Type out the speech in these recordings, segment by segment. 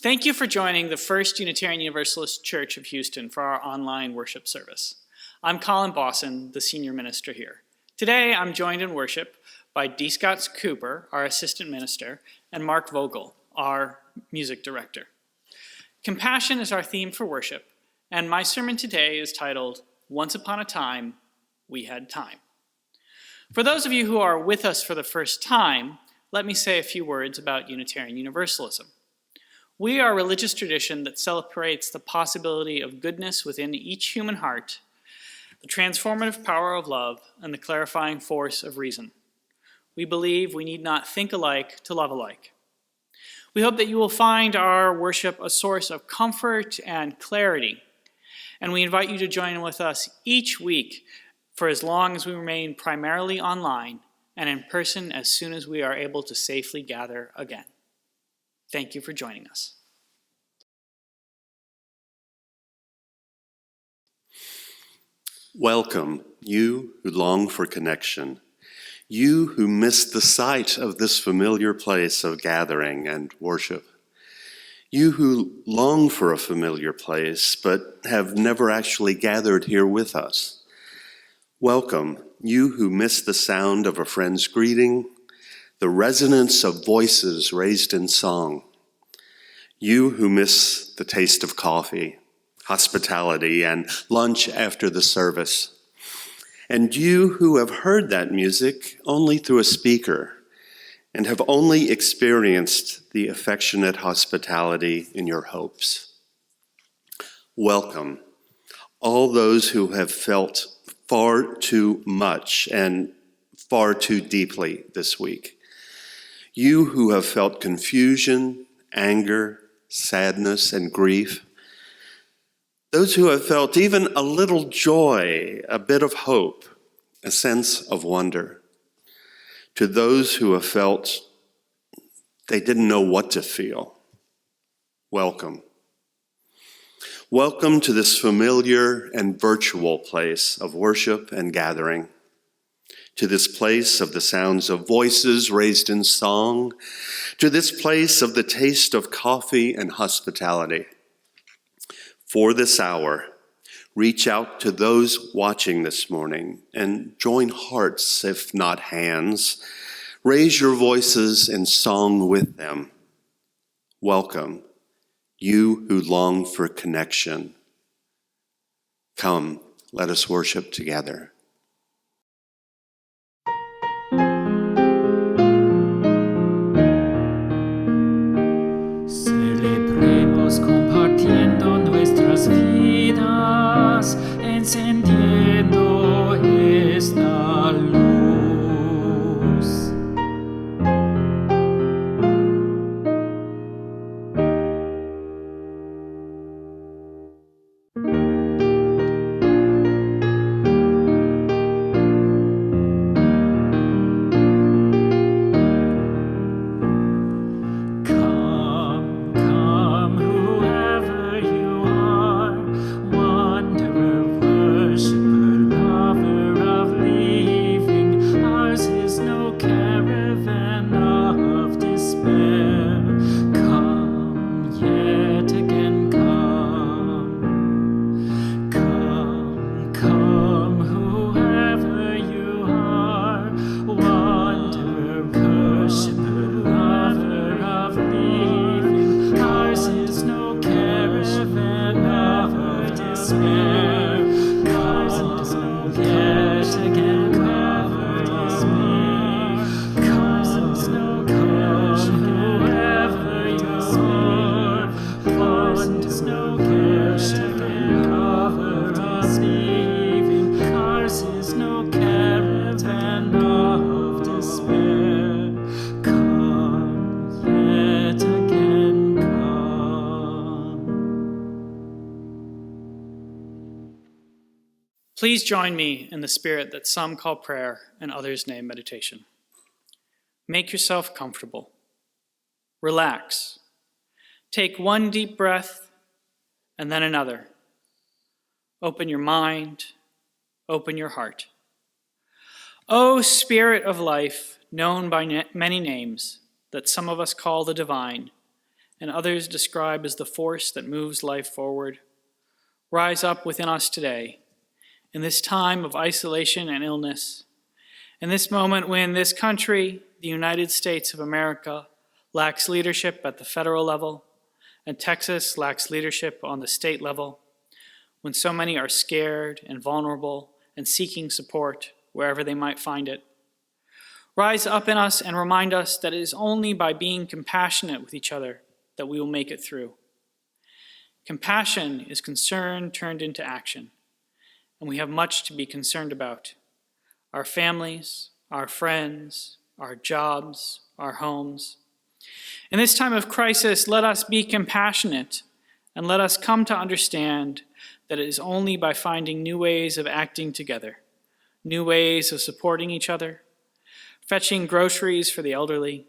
Thank you for joining the First Unitarian Universalist Church of Houston for our online worship service. I'm Colin Bossen, the senior minister here. Today, I'm joined in worship by D. Scott Cooper, our assistant minister, and Mark Vogel, our music director. Compassion is our theme for worship, and my sermon today is titled, Once Upon a Time, We Had Time. For those of you who are with us for the first time, let me say a few words about Unitarian Universalism. We are a religious tradition that celebrates the possibility of goodness within each human heart, the transformative power of love, and the clarifying force of reason. We believe we need not think alike to love alike. We hope that you will find our worship a source of comfort and clarity, and we invite you to join with us each week for as long as we remain primarily online and in person as soon as we are able to safely gather again. Thank you for joining us. Welcome, you who long for connection, you who miss the sight of this familiar place of gathering and worship, you who long for a familiar place but have never actually gathered here with us. Welcome, you who miss the sound of a friend's greeting, the resonance of voices raised in song. You who miss the taste of coffee, hospitality, and lunch after the service. And you who have heard that music only through a speaker and have only experienced the affectionate hospitality in your hopes. Welcome, all those who have felt far too much and far too deeply this week. You who have felt confusion, anger, sadness, and grief. Those who have felt even a little joy, a bit of hope, a sense of wonder. To those who have felt they didn't know what to feel, welcome. Welcome to this familiar and virtual place of worship and gathering. To this place of the sounds of voices raised in song, to this place of the taste of coffee and hospitality. For this hour, reach out to those watching this morning and join hearts, if not hands. Raise your voices in song with them. Welcome, you who long for connection. Come, let us worship together. Celebremos compartiendo nuestras vidas, encendiendo esta luz. Please join me in the spirit that some call prayer and others name meditation. Make yourself comfortable. Relax. Take one deep breath and then another. Open your mind. Open your heart. O Spirit of life, known by many names that some of us call the divine, and others describe as the force that moves life forward, rise up within us today, in this time of isolation and illness, in this moment when this country, the United States of America, lacks leadership at the federal level, and Texas lacks leadership on the state level, when so many are scared and vulnerable and seeking support wherever they might find it. Rise up in us and remind us that it is only by being compassionate with each other that we will make it through. Compassion is concern turned into action, and we have much to be concerned about. Our families, our friends, our jobs, our homes. In this time of crisis, let us be compassionate and let us come to understand that it is only by finding new ways of acting together, new ways of supporting each other, fetching groceries for the elderly,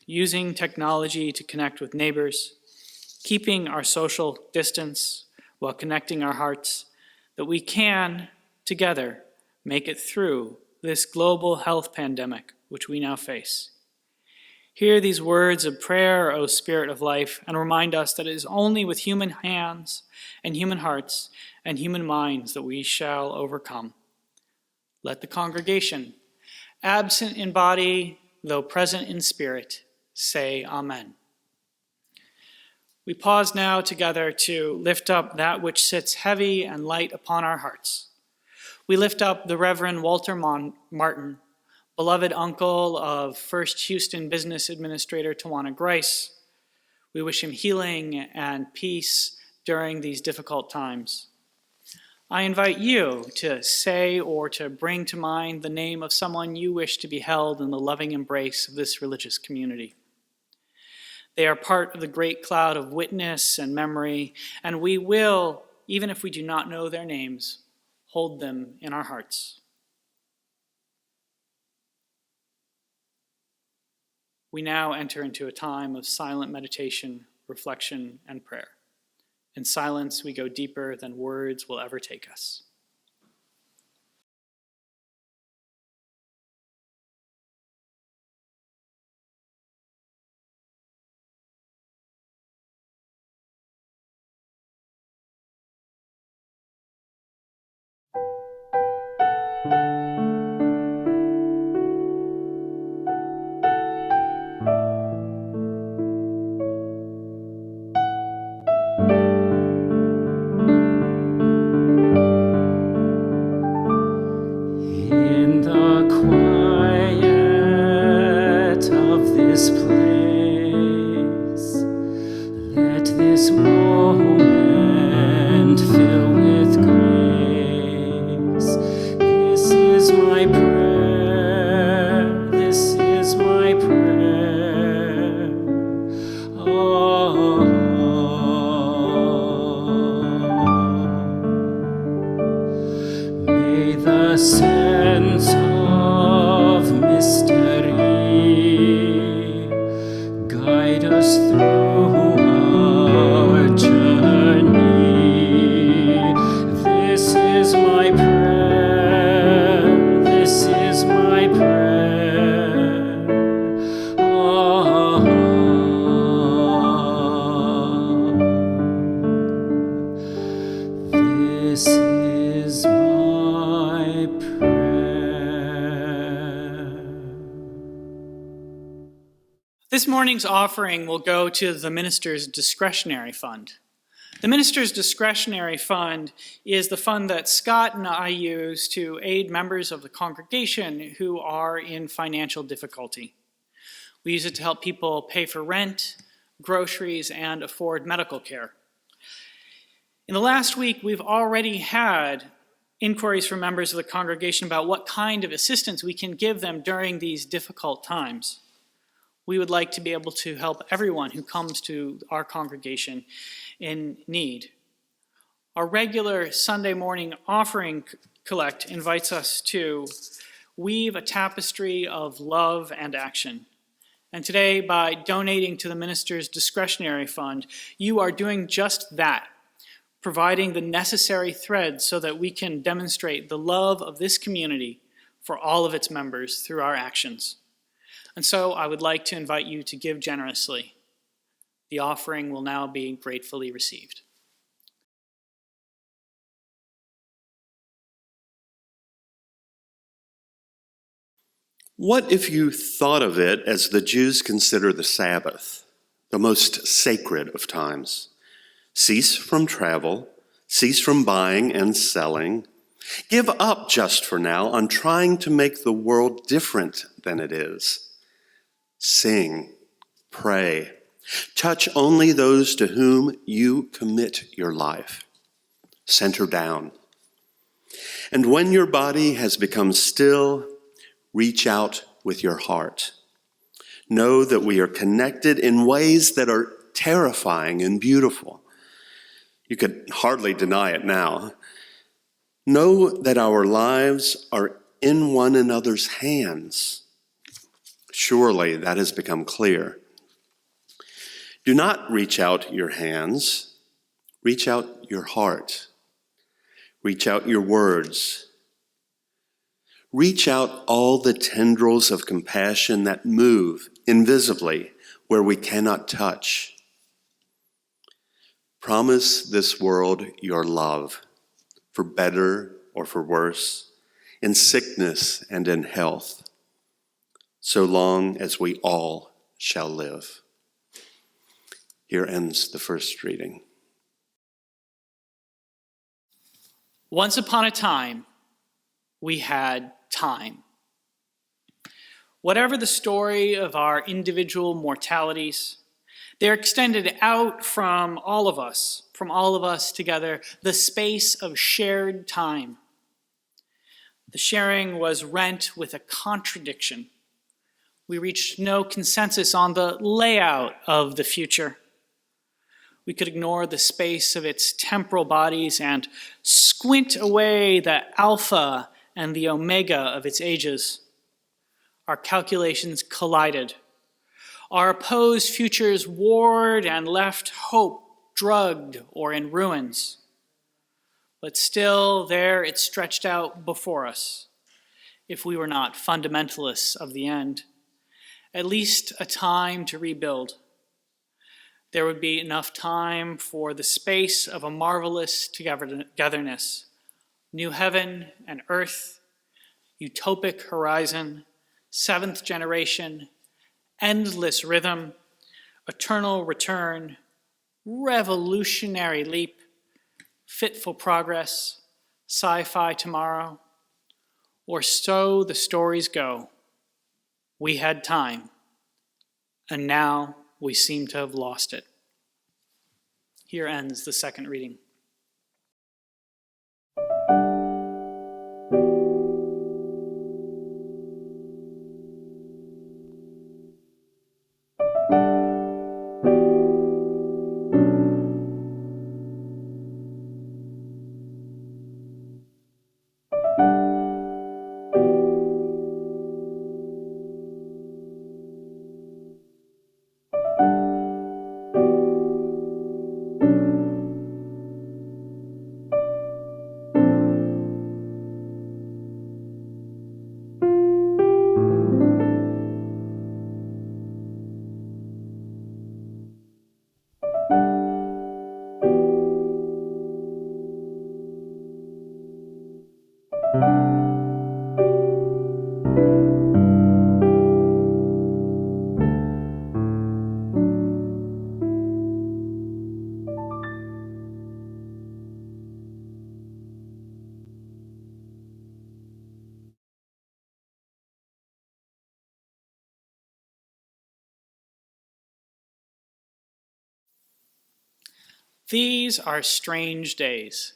using technology to connect with neighbors, keeping our social distance while connecting our hearts, that we can, together, make it through this global health pandemic which we now face. Hear these words of prayer, O Spirit of life, and remind us that it is only with human hands and human hearts and human minds that we shall overcome. Let the congregation, absent in body, though present in spirit, say Amen. We pause now together to lift up that which sits heavy and light upon our hearts. We lift up the Reverend Walter Martin, beloved uncle of First Houston Business Administrator Tawana Grice. We wish him healing and peace during these difficult times. I invite you to say or to bring to mind the name of someone you wish to be held in the loving embrace of this religious community. They are part of the great cloud of witness and memory, and we will, even if we do not know their names, hold them in our hearts. We now enter into a time of silent meditation, reflection, and prayer. In silence, we go deeper than words will ever take us. In the quiet of this place, let this moment fill with grace. This is my prayer, this is my prayer. Oh, may the sense of mystery guide us through our journey. This is my prayer, this is my prayer. Oh, this is my prayer. This morning's offering will go to the minister's discretionary fund. The minister's discretionary fund is the fund that Scott and I use to aid members of the congregation who are in financial difficulty. We use it to help people pay for rent, groceries, and afford medical care. In the last week, we've already had inquiries from members of the congregation about what kind of assistance we can give them during these difficult times. We would like to be able to help everyone who comes to our congregation in need. Our regular Sunday morning offering collect invites us to weave a tapestry of love and action. And today, by donating to the minister's discretionary fund, you are doing just that, providing the necessary threads so that we can demonstrate the love of this community for all of its members through our actions. And so I would like to invite you to give generously. The offering will now be gratefully received. What if you thought of it as the Jews consider the Sabbath, the most sacred of times? Cease from travel, cease from buying and selling. Give up just for now on trying to make the world different than it is. Sing, pray, touch only those to whom you commit your life. Center down. And when your body has become still, reach out with your heart. Know that we are connected in ways that are terrifying and beautiful. You could hardly deny it now. Know that our lives are in one another's hands. Surely that has become clear. Do not reach out your hands. Reach out your heart. Reach out your words. Reach out all the tendrils of compassion that move invisibly where we cannot touch. Promise this world your love, for better or for worse, in sickness and in health, so long as we all shall live. Here ends the first reading. Once upon a time, we had time. Whatever the story of our individual mortalities, they're extended out from all of us together, the space of shared time. The sharing was rent with a contradiction. We reached no consensus on the layout of the future. We could ignore the space of its temporal bodies and squint away the alpha and the omega of its ages. Our calculations collided. Our opposed futures warred and left hope drugged or in ruins. But still there it stretched out before us, if we were not fundamentalists of the end, at least a time to rebuild. There would be enough time for the space of a marvelous togetherness, new heaven and earth, utopic horizon, seventh generation, endless rhythm, eternal return, revolutionary leap, fitful progress, sci-fi tomorrow, or so the stories go. We had time, and now we seem to have lost it. Here ends the second reading. These are strange days.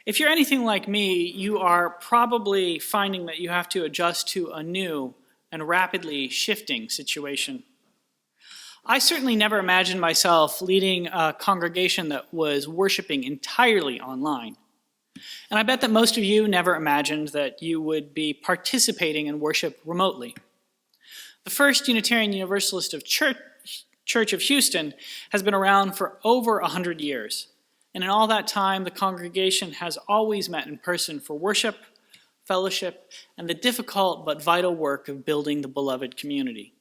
If you're anything like me, you are probably finding that you have to adjust to a new and rapidly shifting situation. I certainly never imagined myself leading a congregation that was worshiping entirely online. And I bet that most of you never imagined that you would be participating in worship remotely. The First Unitarian Universalist of Church of Houston has been around for over 100 years. And in all that time, the congregation has always met in person for worship, fellowship, and the difficult but vital work of building the beloved community.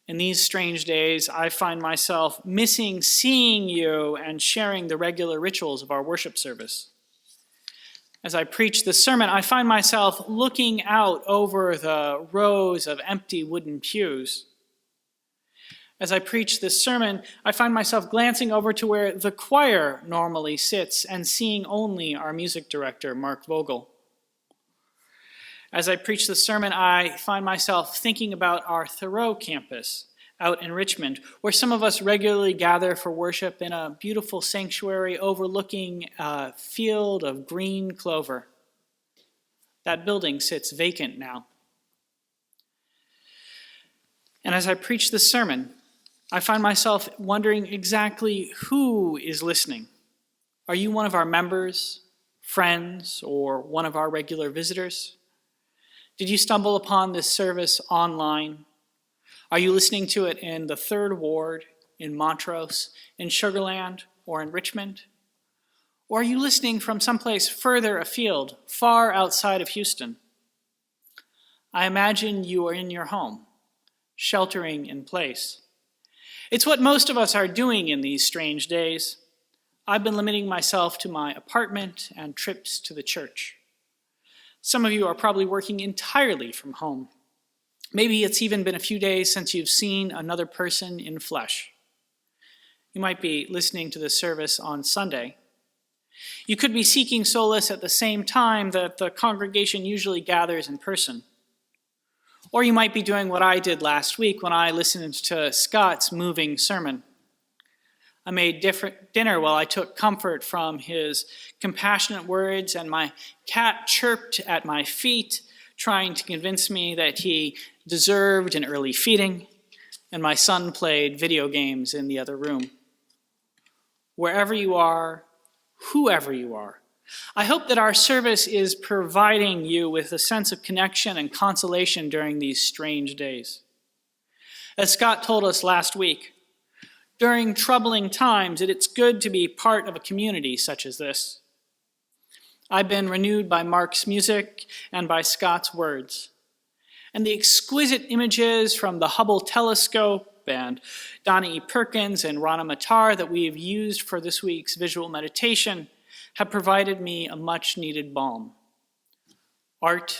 In these strange days, I find myself missing seeing you and sharing the regular rituals of our worship service. As I preach this sermon, I find myself looking out over the rows of empty wooden pews. As I preach this sermon, I find myself glancing over to where the choir normally sits and seeing only our music director, Mark Vogel. As I preach this sermon, I find myself thinking about our Thoreau campus out in Richmond, where some of us regularly gather for worship in a beautiful sanctuary overlooking a field of green clover. That building sits vacant now. And as I preach this sermon, I find myself wondering exactly who is listening. Are you one of our members, friends, or one of our regular visitors? Did you stumble upon this service online? Are you listening to it in the Third Ward, in Montrose, in Sugar Land, or in Richmond? Or are you listening from someplace further afield, far outside of Houston? I imagine you are in your home, sheltering in place. It's what most of us are doing in these strange days. I've been limiting myself to my apartment and trips to the church. Some of you are probably working entirely from home. Maybe it's even been a few days since you've seen another person in flesh. You might be listening to this service on Sunday. You could be seeking solace at the same time that the congregation usually gathers in person. Or you might be doing what I did last week when I listened to Scott's moving sermon. I made dinner while I took comfort from his compassionate words, and my cat chirped at my feet, trying to convince me that he deserved an early feeding, and my son played video games in the other room. Wherever you are, whoever you are, I hope that our service is providing you with a sense of connection and consolation during these strange days. As Scott told us last week, during troubling times, it's good to be part of a community such as this. I've been renewed by Mark's music and by Scott's words. And the exquisite images from the Hubble telescope and Donna E. Perkins and Rana Matar that we've used for this week's visual meditation have provided me a much-needed balm. Art,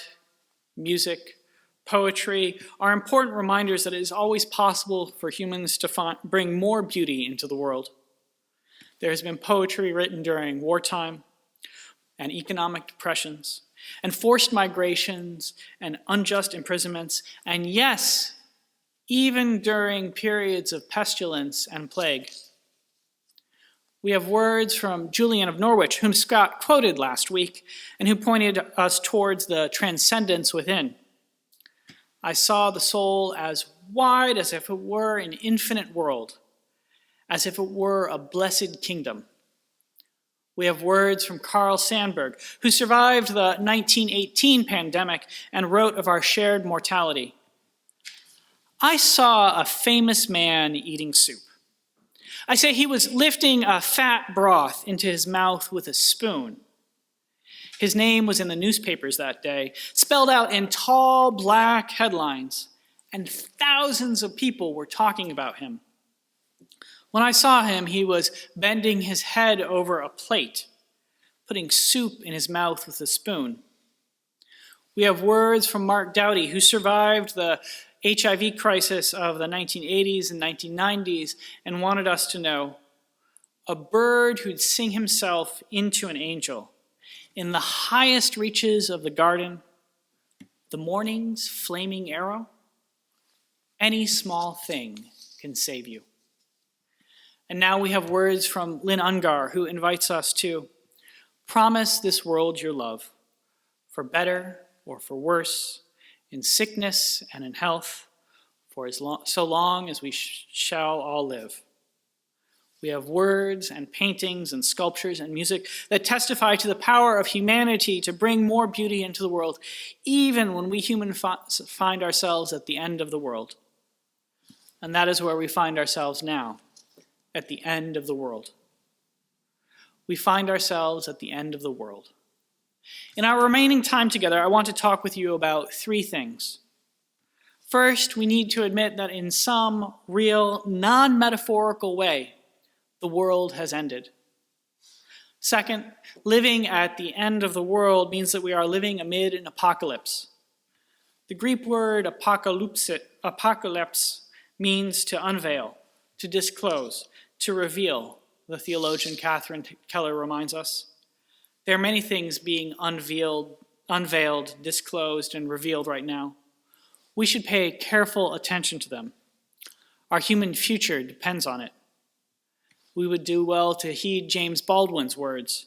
music, poetry are important reminders that it is always possible for humans to bring more beauty into the world. There has been poetry written during wartime and economic depressions and forced migrations and unjust imprisonments, and yes, even during periods of pestilence and plague. We have words from Julian of Norwich, whom Scott quoted last week, and who pointed us towards the transcendence within. I saw the soul as wide as if it were an infinite world, as if it were a blessed kingdom. We have words from Carl Sandburg, who survived the 1918 pandemic and wrote of our shared mortality. I saw a famous man eating soup. I say he was lifting a fat broth into his mouth with a spoon. His name was in the newspapers that day, spelled out in tall black headlines, and thousands of people were talking about him. When I saw him, he was bending his head over a plate, putting soup in his mouth with a spoon. We have words from Mark Dowdy, who survived the HIV crisis of the 1980s and 1990s and wanted us to know, a bird who'd sing himself into an angel. In the highest reaches of the garden, the morning's flaming arrow, any small thing can save you. And now we have words from Lynn Ungar, who invites us to promise this world your love, for better or for worse, in sickness and in health, for so long as we shall all live. We have words and paintings and sculptures and music that testify to the power of humanity to bring more beauty into the world, even when we humans find ourselves at the end of the world. And that is where we find ourselves now, at the end of the world. We find ourselves at the end of the world. In our remaining time together, I want to talk with you about three things. First, we need to admit that in some real, non-metaphorical way, the world has ended. Second, living at the end of the world means that we are living amid an apocalypse. The Greek word apocalypse means to unveil, to disclose, to reveal, the theologian Catherine Keller reminds us. There are many things being unveiled, disclosed, and revealed right now. We should pay careful attention to them. Our human future depends on it. We would do well to heed James Baldwin's words.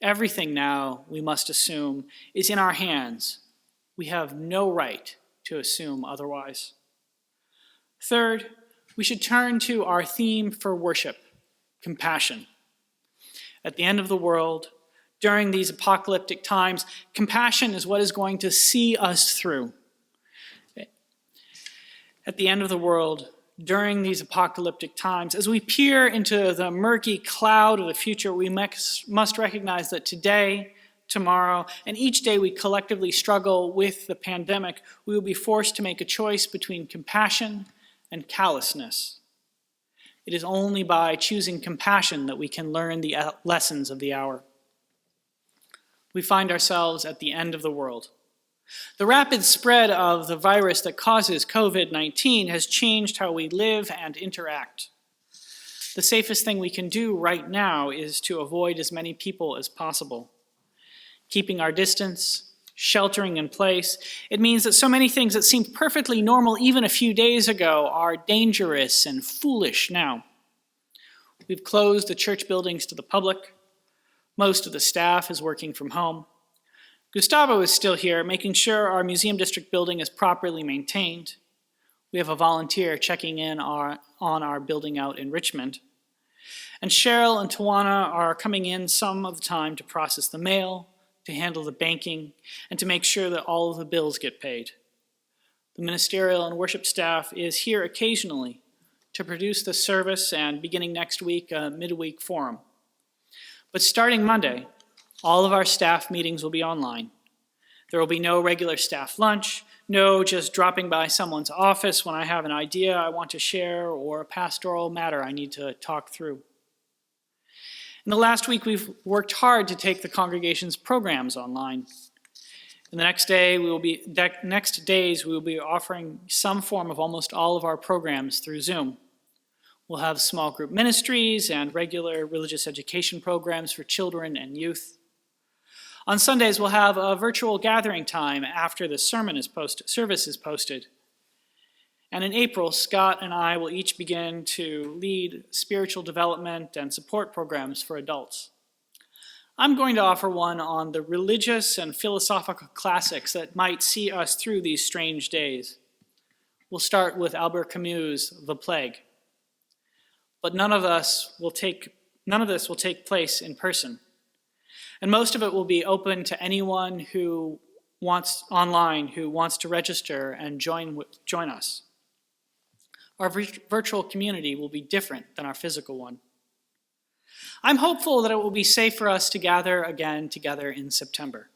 Everything now, we must assume, is in our hands. We have no right to assume otherwise. Third, we should turn to our theme for worship, compassion. At the end of the world, during these apocalyptic times, compassion is what is going to see us through. At the end of the world, during these apocalyptic times, as we peer into the murky cloud of the future, we must recognize that today, tomorrow, and each day we collectively struggle with the pandemic, we will be forced to make a choice between compassion and callousness. It is only by choosing compassion that we can learn the lessons of the hour. We find ourselves at the end of the world. The rapid spread of the virus that causes COVID-19 has changed how we live and interact. The safest thing we can do right now is to avoid as many people as possible. Keeping our distance, sheltering in place, it means that so many things that seemed perfectly normal even a few days ago are dangerous and foolish now. We've closed the church buildings to the public. Most of the staff is working from home. Gustavo is still here, making sure our museum district building is properly maintained. We have a volunteer checking in on our building out in Richmond. And Cheryl and Tawana are coming in some of the time to process the mail, to handle the banking, and to make sure that all of the bills get paid. The ministerial and worship staff is here occasionally to produce the service and, beginning next week, a midweek forum. But starting Monday, all of our staff meetings will be online. There will be no regular staff lunch, no just dropping by someone's office when I have an idea I want to share or a pastoral matter I need to talk through. In the last week, we've worked hard to take the congregation's programs online. In the next days, we will be offering some form of almost all of our programs through Zoom. We'll have small group ministries and regular religious education programs for children and youth. On Sundays, we'll have a virtual gathering time after the service is posted. And in April, Scott and I will each begin to lead spiritual development and support programs for adults. I'm going to offer one on the religious and philosophical classics that might see us through these strange days. We'll start with Albert Camus' The Plague. But none of this will take place in person. And most of it will be open to anyone who wants to register and join us. Our virtual community will be different than our physical one. I'm hopeful that it will be safe for us to gather again together in September.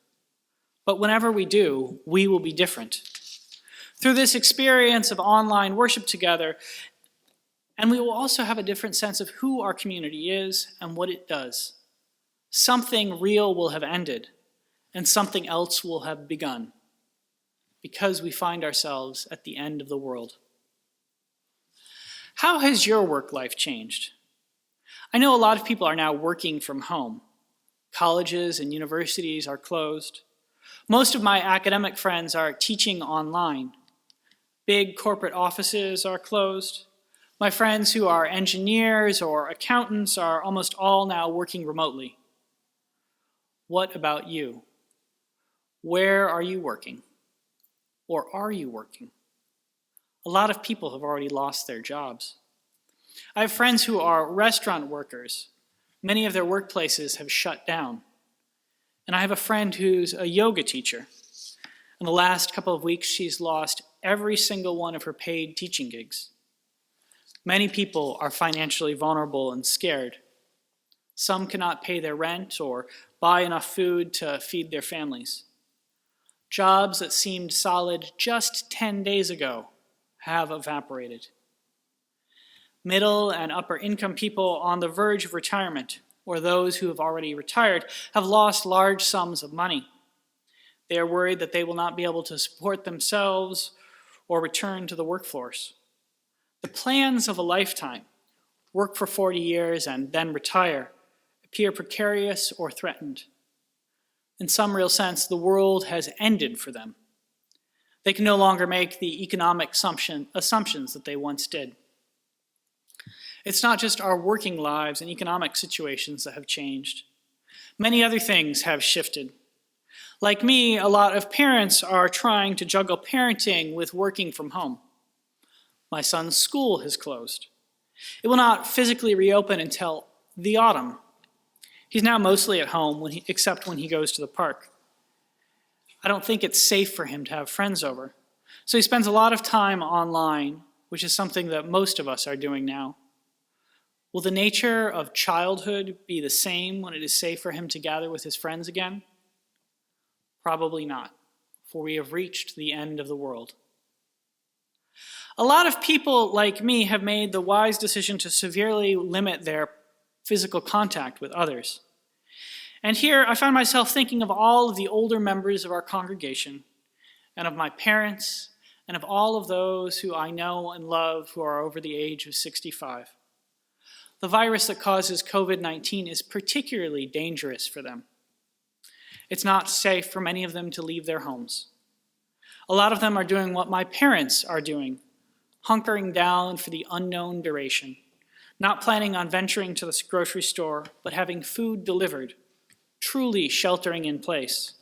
But whenever we do, we will be different. Through this experience of online worship together, and we will also have a different sense of who our community is and what it does. Something real will have ended, and something else will have begun, because we find ourselves at the end of the world. How has your work life changed? I know a lot of people are now working from home. Colleges and universities are closed. Most of my academic friends are teaching online. Big corporate offices are closed. My friends who are engineers or accountants are almost all now working remotely. What about you? Where are you working? Or are you working? A lot of people have already lost their jobs. I have friends who are restaurant workers. Many of their workplaces have shut down. And I have a friend who's a yoga teacher. In the last couple of weeks, she's lost every single one of her paid teaching gigs. Many people are financially vulnerable and scared. Some cannot pay their rent or buy enough food to feed their families. Jobs that seemed solid just 10 days ago have evaporated. Middle and upper income people on the verge of retirement, or those who have already retired, have lost large sums of money. They are worried that they will not be able to support themselves or return to the workforce. The plans of a lifetime, work for 40 years and then retire, appear precarious or threatened. In some real sense, the world has ended for them. They can no longer make the economic assumptions that they once did. It's not just our working lives and economic situations that have changed. Many other things have shifted. Like me, a lot of parents are trying to juggle parenting with working from home. My son's school has closed. It will not physically reopen until the autumn. He's now mostly at home, except when he goes to the park. I don't think it's safe for him to have friends over, so he spends a lot of time online, which is something that most of us are doing now. Will the nature of childhood be the same when it is safe for him to gather with his friends again? Probably not, for we have reached the end of the world. A lot of people like me have made the wise decision to severely limit their physical contact with others. And here I find myself thinking of all of the older members of our congregation, and of my parents, and of all of those who I know and love who are over the age of 65. The virus that causes COVID-19 is particularly dangerous for them. It's not safe for many of them to leave their homes. A lot of them are doing what my parents are doing, hunkering down for the unknown duration, not planning on venturing to the grocery store, but having food delivered, truly sheltering in place.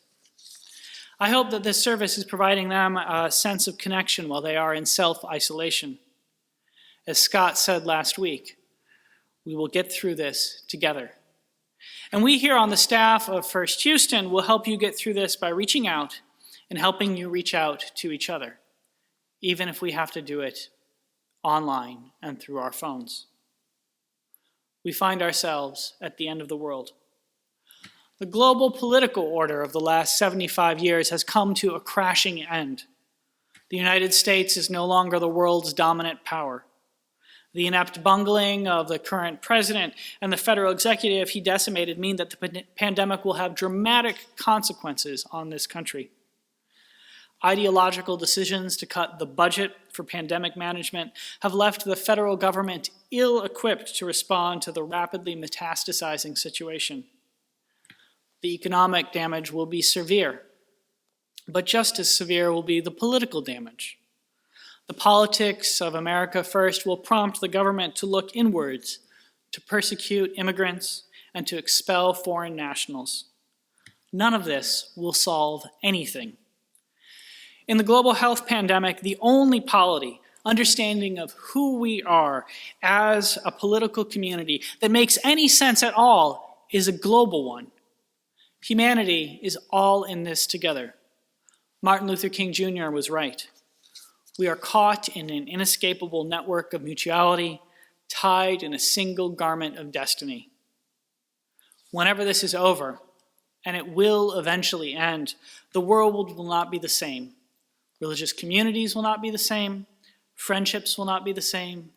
I hope that this service is providing them a sense of connection while they are in self-isolation. As Scott said last week, we will get through this together. And we here on the staff of First Houston will help you get through this by reaching out and helping you reach out to each other, even if we have to do it online and through our phones. We find ourselves at the end of the world. The global political order of the last 75 years has come to a crashing end. The United States is no longer the world's dominant power. The inept bungling of the current president and the federal executive he decimated mean that the pandemic will have dramatic consequences on this country. Ideological decisions to cut the budget for pandemic management have left the federal government ill-equipped to respond to the rapidly metastasizing situation. The economic damage will be severe, but just as severe will be the political damage. The politics of America First will prompt the government to look inwards, to persecute immigrants, and to expel foreign nationals. None of this will solve anything. In the global health pandemic, the only polity, understanding of who we are as a political community that makes any sense at all is a global one. Humanity is all in this together. Martin Luther King Jr. was right. We are caught in an inescapable network of mutuality, tied in a single garment of destiny. Whenever this is over, and it will eventually end, the world will not be the same. Religious communities will not be the same. Friendships will not be the same.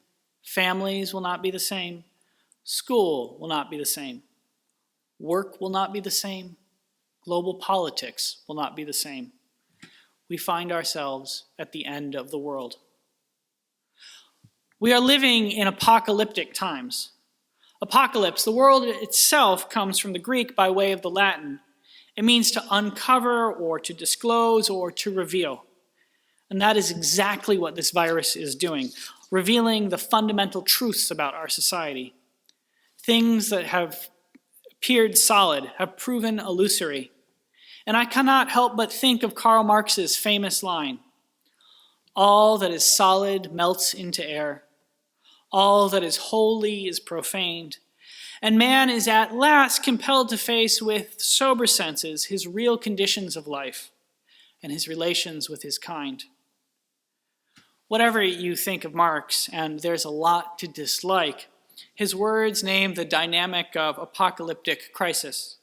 Families will not be the same. School will not be the same. Work will not be the same. Global politics will not be the same. We find ourselves at the end of the world. We are living in apocalyptic times. Apocalypse, the word itself, comes from the Greek by way of the Latin. It means to uncover or to disclose or to reveal. And that is exactly what this virus is doing, revealing the fundamental truths about our society. Things that have appeared solid have proven illusory. And I cannot help but think of Karl Marx's famous line, "All that is solid melts into air. All that is holy is profaned. And man is at last compelled to face with sober senses his real conditions of life and his relations with his kind." Whatever you think of Marx, and there's a lot to dislike, his words name the dynamic of apocalyptic crisis.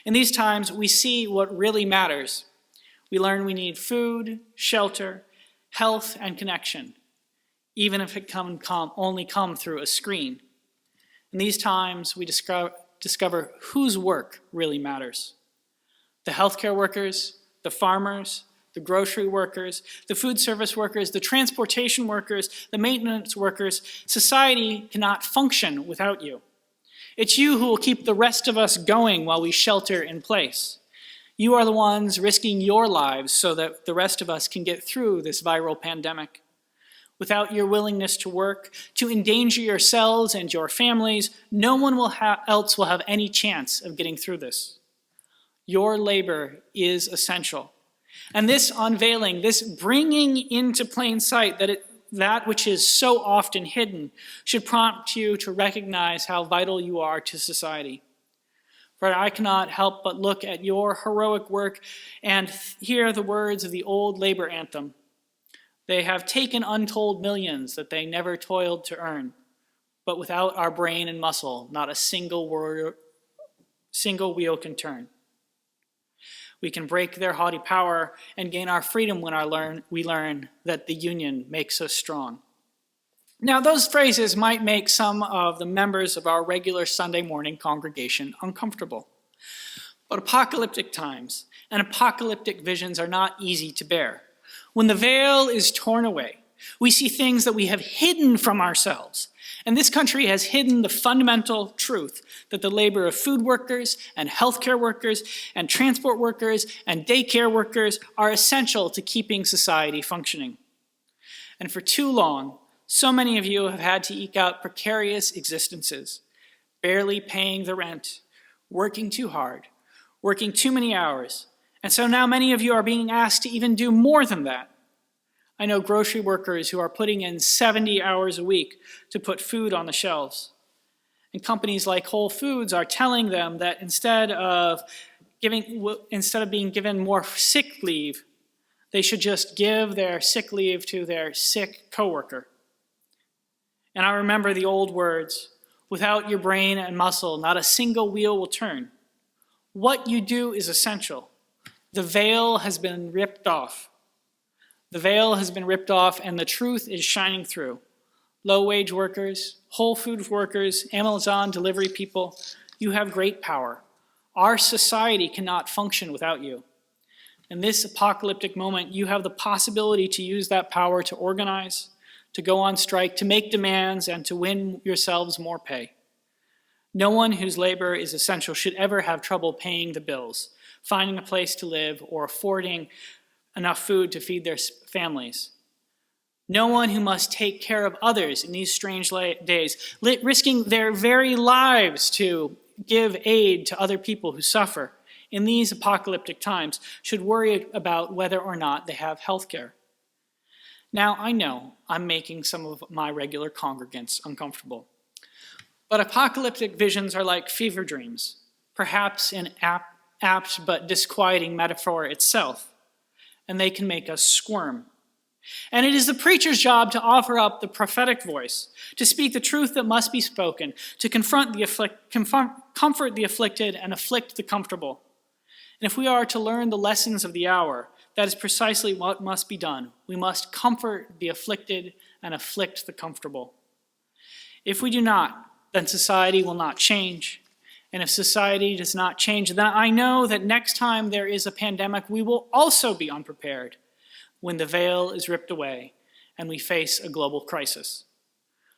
In these times, we see what really matters. We learn we need food, shelter, health, and connection, even if it can only come through a screen. In these times, we discover whose work really matters. The healthcare workers, the farmers, the grocery workers, the food service workers, the transportation workers, the maintenance workers. Society cannot function without you. It's you who will keep the rest of us going while we shelter in place. You are the ones risking your lives so that the rest of us can get through this viral pandemic. Without your willingness to work, to endanger yourselves and your families, no one else will have any chance of getting through this. Your labor is essential. And this unveiling, this bringing into plain sight that which is so often hidden, should prompt you to recognize how vital you are to society. For I cannot help but look at your heroic work and hear the words of the old labor anthem. They have taken untold millions that they never toiled to earn, but without our brain and muscle, not a single wheel can turn. We can break their haughty power and gain our freedom when we learn that the union makes us strong. Now, those phrases might make some of the members of our regular Sunday morning congregation uncomfortable. But apocalyptic times and apocalyptic visions are not easy to bear. When the veil is torn away, we see things that we have hidden from ourselves. And this country has hidden the fundamental truth that the labor of food workers and healthcare workers and transport workers and daycare workers are essential to keeping society functioning. And for too long, so many of you have had to eke out precarious existences, barely paying the rent, working too hard, working too many hours. And so now many of you are being asked to even do more than that. I know grocery workers who are putting in 70 hours a week to put food on the shelves. And companies like Whole Foods are telling them that instead of being given more sick leave, they should just give their sick leave to their sick coworker. And I remember the old words, without your brain and muscle, not a single wheel will turn. What you do is essential. The veil has been ripped off. The veil has been ripped off and the truth is shining through. Low-wage workers, Whole Foods workers, Amazon delivery people, you have great power. Our society cannot function without you. In this apocalyptic moment, you have the possibility to use that power to organize, to go on strike, to make demands, and to win yourselves more pay. No one whose labor is essential should ever have trouble paying the bills, finding a place to live, or affording enough food to feed their families. No one who must take care of others in these strange days, risking their very lives to give aid to other people who suffer in these apocalyptic times, should worry about whether or not they have health care. Now, I know I'm making some of my regular congregants uncomfortable, but apocalyptic visions are like fever dreams, perhaps an apt but disquieting metaphor itself, and they can make us squirm. And it is the preacher's job to offer up the prophetic voice, to speak the truth that must be spoken, to comfort the afflicted and afflict the comfortable. And if we are to learn the lessons of the hour, that is precisely what must be done. We must comfort the afflicted and afflict the comfortable. If we do not, then society will not change. And if society does not change, then I know that next time there is a pandemic, we will also be unprepared when the veil is ripped away and we face a global crisis.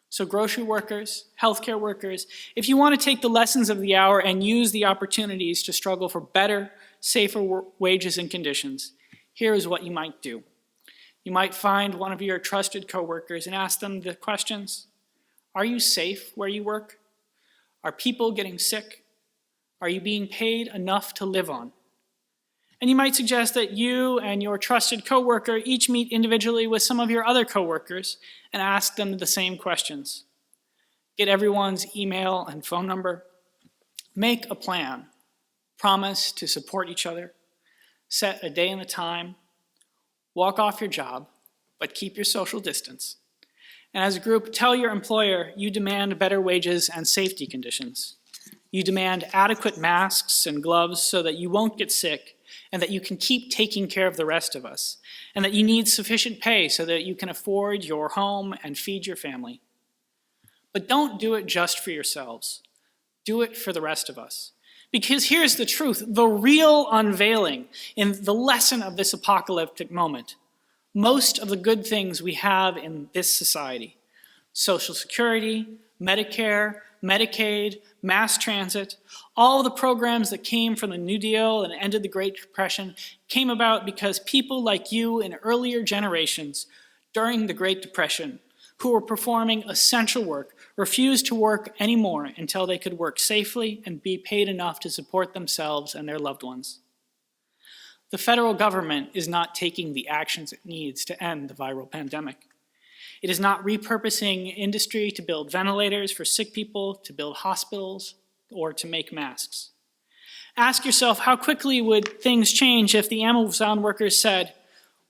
So grocery workers, healthcare workers, if you want to take the lessons of the hour and use the opportunities to struggle for better, safer wages and conditions, here is what you might do. You might find one of your trusted coworkers and ask them the questions. Are you safe where you work? Are people getting sick? Are you being paid enough to live on? And you might suggest that you and your trusted coworker each meet individually with some of your other coworkers and ask them the same questions. Get everyone's email and phone number. Make a plan. Promise to support each other. Set a day and a time. Walk off your job, but keep your social distance. And as a group, tell your employer you demand better wages and safety conditions. You demand adequate masks and gloves so that you won't get sick and that you can keep taking care of the rest of us, and that you need sufficient pay so that you can afford your home and feed your family. But don't do it just for yourselves. Do it for the rest of us. Because here's the truth, the real unveiling in the lesson of this apocalyptic moment. Most of the good things we have in this society, Social Security, Medicare, Medicaid, mass transit, all the programs that came from the New Deal and ended the Great Depression came about because people like you in earlier generations during the Great Depression who were performing essential work refused to work anymore until they could work safely and be paid enough to support themselves and their loved ones. The federal government is not taking the actions it needs to end the viral pandemic. It is not repurposing industry to build ventilators for sick people, to build hospitals, or to make masks. Ask yourself, how quickly would things change if the Amazon workers said,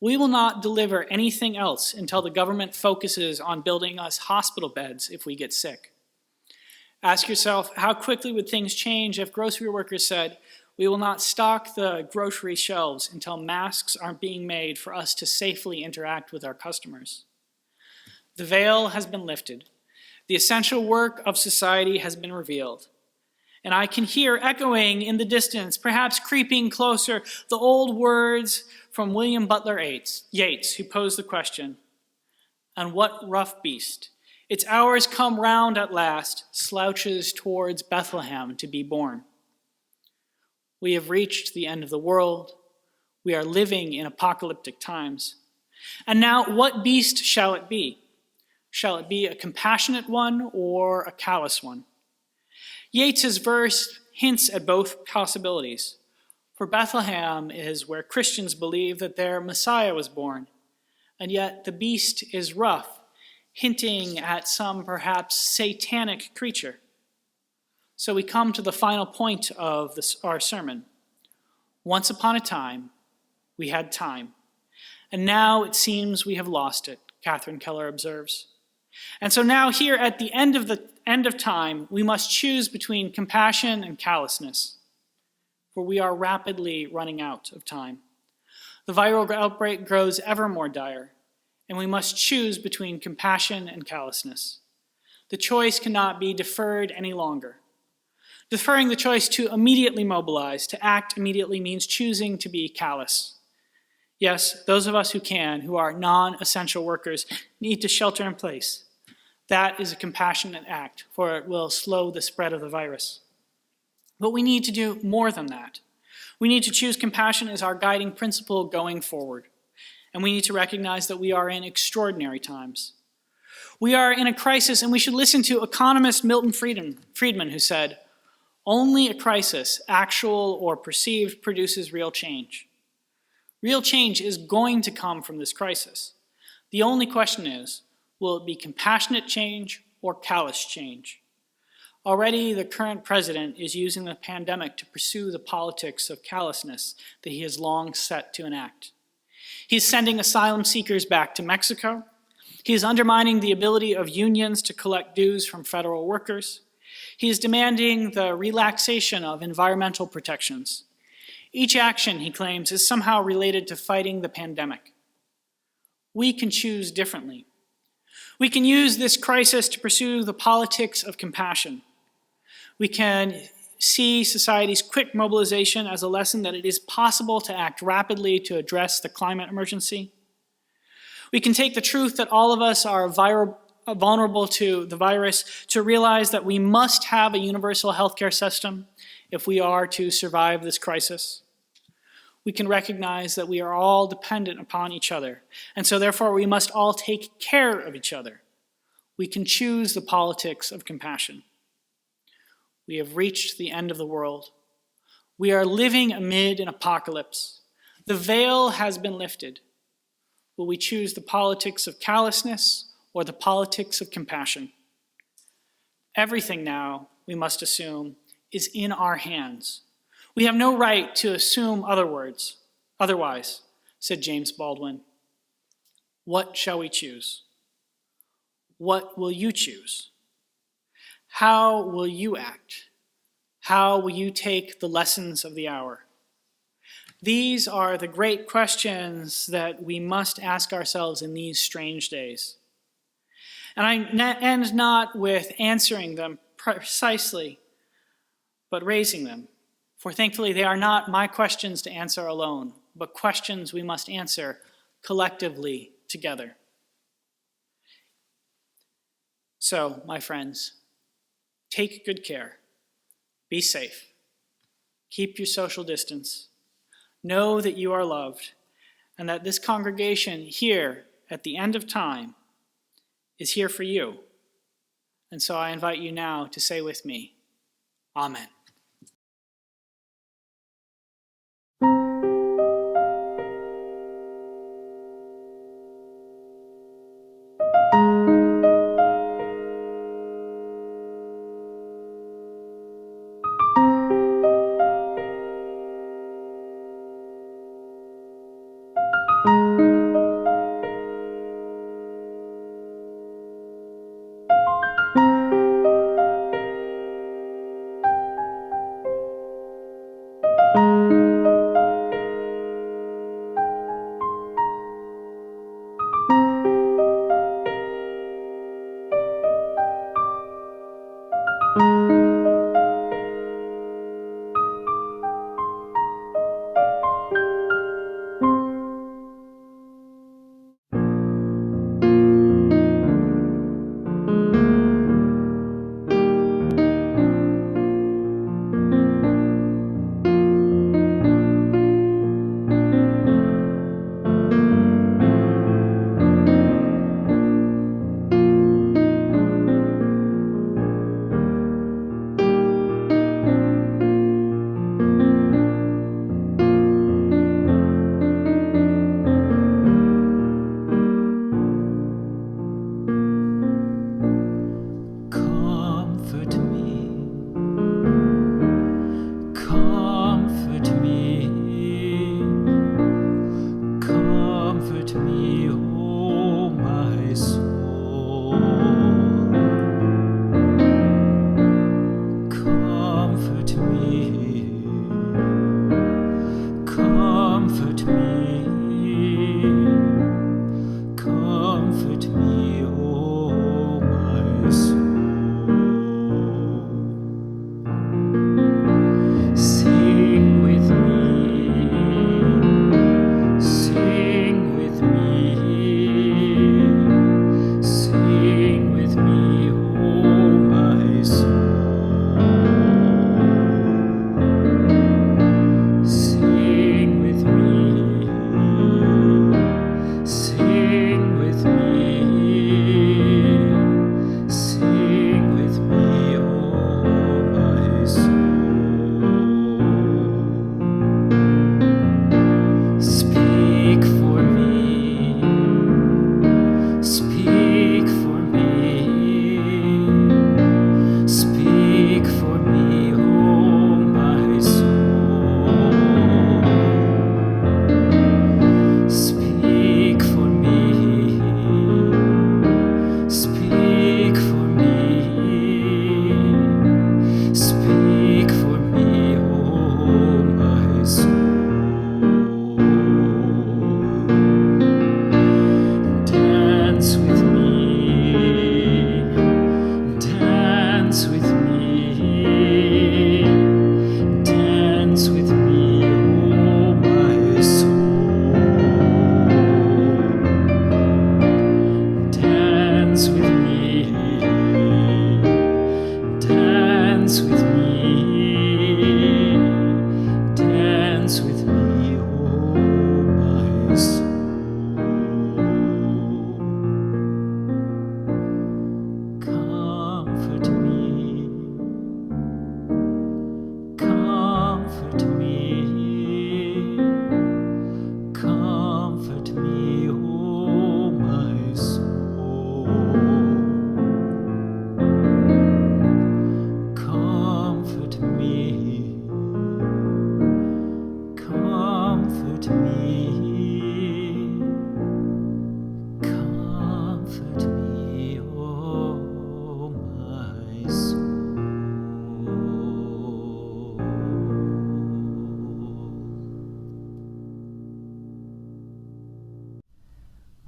"We will not deliver anything else until the government focuses on building us hospital beds if we get sick"? Ask yourself, how quickly would things change if grocery workers said, "We will not stock the grocery shelves until masks aren't being made for us to safely interact with our customers"? The veil has been lifted. The essential work of society has been revealed. And I can hear echoing in the distance, perhaps creeping closer, the old words from William Butler Yeats, who posed the question, "And what rough beast, its hours come round at last, slouches towards Bethlehem to be born?" We have reached the end of the world. We are living in apocalyptic times. And now, what beast shall it be? Shall it be a compassionate one or a callous one? Yeats's verse hints at both possibilities. For Bethlehem is where Christians believe that their Messiah was born, and yet the beast is rough, hinting at some perhaps satanic creature. So we come to the final point of our sermon. Once upon a time, we had time, and now it seems we have lost it, Catherine Keller observes. And so now here at the end of time, we must choose between compassion and callousness, for we are rapidly running out of time. The viral outbreak grows ever more dire, and we must choose between compassion and callousness. The choice cannot be deferred any longer. Deferring the choice to immediately mobilize, to act immediately, means choosing to be callous. Yes, those of us who can, who are non-essential workers, need to shelter in place. That is a compassionate act, for it will slow the spread of the virus. But we need to do more than that. We need to choose compassion as our guiding principle going forward. And we need to recognize that we are in extraordinary times. We are in a crisis, and we should listen to economist Milton Friedman, who said, "Only a crisis, actual or perceived, produces real change." Real change is going to come from this crisis. The only question is, will it be compassionate change or callous change? Already, the current president is using the pandemic to pursue the politics of callousness that he has long set to enact. He's sending asylum seekers back to Mexico. He is undermining the ability of unions to collect dues from federal workers. He is demanding the relaxation of environmental protections. Each action, he claims, is somehow related to fighting the pandemic. We can choose differently. We can use this crisis to pursue the politics of compassion. We can see society's quick mobilization as a lesson that it is possible to act rapidly to address the climate emergency. We can take the truth that all of us are vulnerable to the virus to realize that we must have a universal healthcare system if we are to survive this crisis. We can recognize that we are all dependent upon each other, and so therefore we must all take care of each other. We can choose the politics of compassion. We have reached the end of the world. We are living amid an apocalypse. The veil has been lifted. Will we choose the politics of callousness or the politics of compassion? Everything now, we must assume, is in our hands. We have no right to assume otherwise, said James Baldwin. What shall we choose? What will you choose? How will you act? How will you take the lessons of the hour? These are the great questions that we must ask ourselves in these strange days. And I end not with answering them precisely, but raising them. For thankfully, they are not my questions to answer alone, but questions we must answer collectively together. So, my friends, take good care. Be safe. Keep your social distance. Know that you are loved, and that this congregation here at the end of time is here for you. And so I invite you now to say with me, Amen.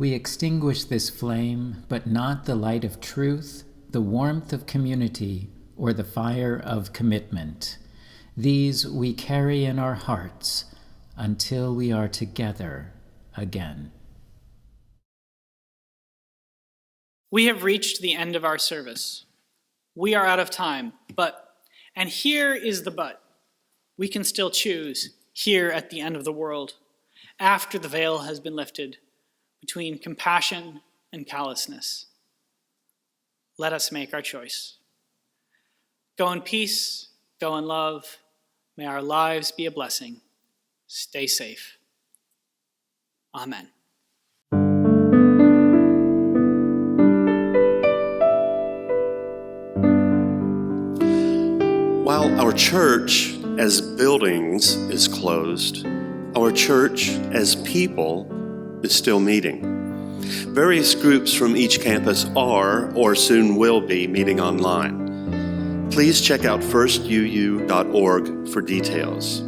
We extinguish this flame, but not the light of truth, the warmth of community, or the fire of commitment. These we carry in our hearts until we are together again. We have reached the end of our service. We are out of time, and here is the but, we can still choose here at the end of the world, after the veil has been lifted, between compassion and callousness. Let us make our choice. Go in peace, go in love. May our lives be a blessing. Stay safe. Amen. While our church as buildings is closed, our church as people is still meeting. Various groups from each campus are, or soon will be, meeting online. Please check out firstuuhouston.org for details.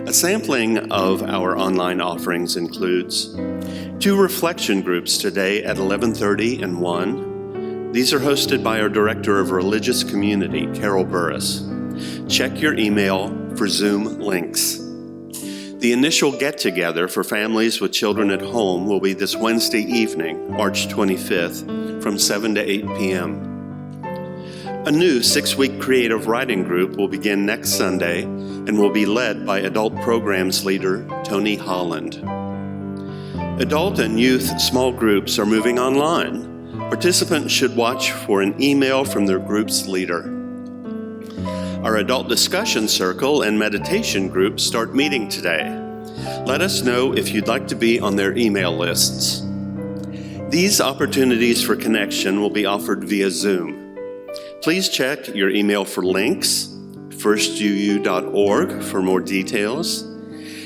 A sampling of our online offerings includes 2 reflection groups today at 11:30 and 1. These are hosted by our Director of Religious Community, Carol Burris. Check your email for Zoom links. The initial get-together for families with children at home will be this Wednesday evening, March 25th, from 7 to 8 p.m. A new 6-week creative writing group will begin next Sunday and will be led by adult programs leader Tony Holland. Adult and youth small groups are moving online. Participants should watch for an email from their group's leader. Our adult discussion circle and meditation groups start meeting today. Let us know if you'd like to be on their email lists. These opportunities for connection will be offered via Zoom. Please check your email for links, firstuuhouston.org for more details,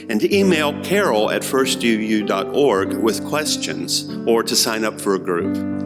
and email Carol at firstuuhouston.org with questions or to sign up for a group.